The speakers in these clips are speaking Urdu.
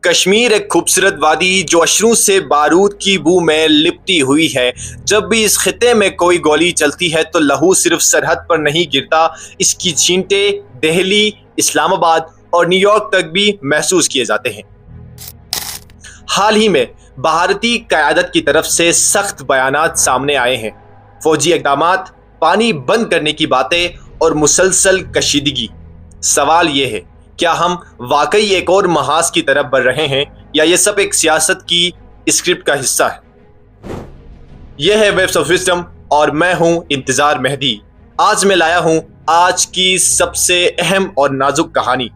کشمیر ایک خوبصورت وادی جو اشروں سے بارود کی بو میں لپٹی ہوئی ہے۔ جب بھی اس خطے میں کوئی گولی چلتی ہے تو لہو صرف سرحد پر نہیں گرتا، اس کی چھینٹیں دہلی، اسلام آباد اور نیو یارک تک بھی محسوس کیے جاتے ہیں۔ حال ہی میں بھارتی قیادت کی طرف سے سخت بیانات سامنے آئے ہیں۔ فوجی اقدامات، پانی بند کرنے کی باتیں اور مسلسل کشیدگی۔ سوال یہ ہے، کیا ہم واقعی ایک اور محاذ کی طرف بڑھ رہے ہیں یا یہ سب ایک سیاست کی اسکرپٹ کا حصہ ہے؟ یہ ہے ویوز آف وزڈم اور میں ہوں انتظار مہدی۔ آج میں لایا ہوں آج کی سب سے اہم اور نازک کہانی۔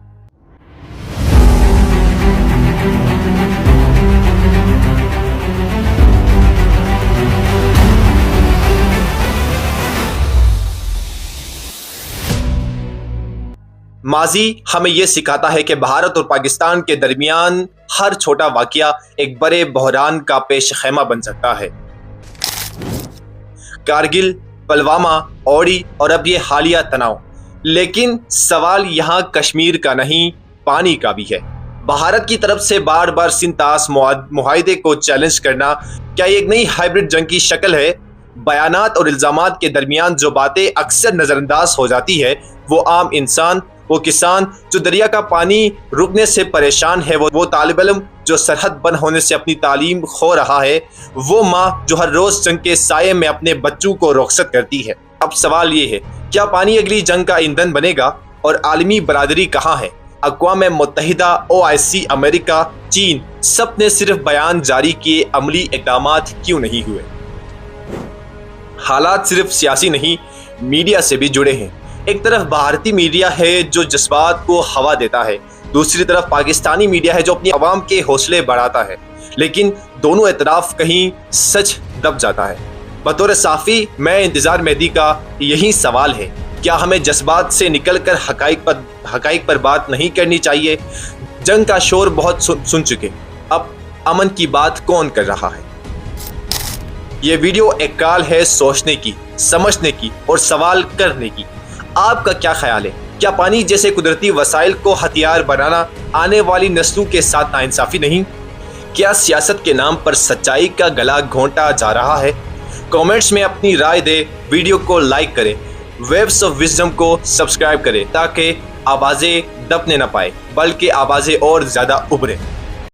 ماضی ہمیں یہ سکھاتا ہے کہ بھارت اور پاکستان کے درمیان ہر چھوٹا واقعہ ایک بڑے بحران کا پیش خیمہ بن سکتا ہے۔ کارگل، پلوامہ، اوڑی اور اب یہ حالیہ تناؤ۔ لیکن سوال یہاں کشمیر کا نہیں، پانی کا بھی ہے۔ بھارت کی طرف سے بار بار سنتاس معاہدے کو چیلنج کرنا، کیا یہ ایک نئی ہائبرڈ جنگ کی شکل ہے؟ بیانات اور الزامات کے درمیان جو باتیں اکثر نظر انداز ہو جاتی ہے، وہ عام انسان، وہ کسان جو دریا کا پانی رکنے سے پریشان ہے، وہ طالب علم جو سرحد بند ہونے سے اپنی تعلیم کھو رہا ہے، وہ ماں جو ہر روز جنگ کے سائے میں اپنے بچوں کو رخصت کرتی ہے۔ اب سوال یہ ہے، کیا پانی اگلی جنگ کا ایندھن بنے گا؟ اور عالمی برادری کہاں ہے؟ اقوام متحدہ، OIC، امریکہ، چین، سب نے صرف بیان جاری کیے، عملی اقدامات کیوں نہیں ہوئے؟ حالات صرف سیاسی نہیں، میڈیا سے بھی جڑے ہیں۔ ایک طرف بھارتی میڈیا ہے جو جذبات کو ہوا دیتا ہے، دوسری طرف پاکستانی میڈیا ہے جو اپنی عوام کے حوصلے بڑھاتا ہے، لیکن دونوں اطراف کہیں سچ دب جاتا ہے۔ بطور صحافی میں انتظار مہدی کا یہی سوال ہے، کیا ہمیں جذبات سے نکل کر حقائق پر بات نہیں کرنی چاہیے؟ جنگ کا شور بہت سن چکے، اب امن کی بات کون کر رہا ہے؟ یہ ویڈیو ایک کال ہے سوچنے کی، سمجھنے کی اور سوال کرنے کی۔ آپ کا کیا خیال ہے؟ کیا پانی جیسے قدرتی وسائل کو ہتھیار بنانا آنے والی نسلوں کے ساتھ ناانصافی نہیں؟ کیا سیاست کے نام پر سچائی کا گلا گھونٹا جا رہا ہے؟ کامنٹس میں اپنی رائے دے، ویڈیو کو لائک کریں، ویوز آف وزڈم کو سبسکرائب کریں تاکہ آوازیں دبنے نہ پائے بلکہ آوازیں اور زیادہ ابھریں۔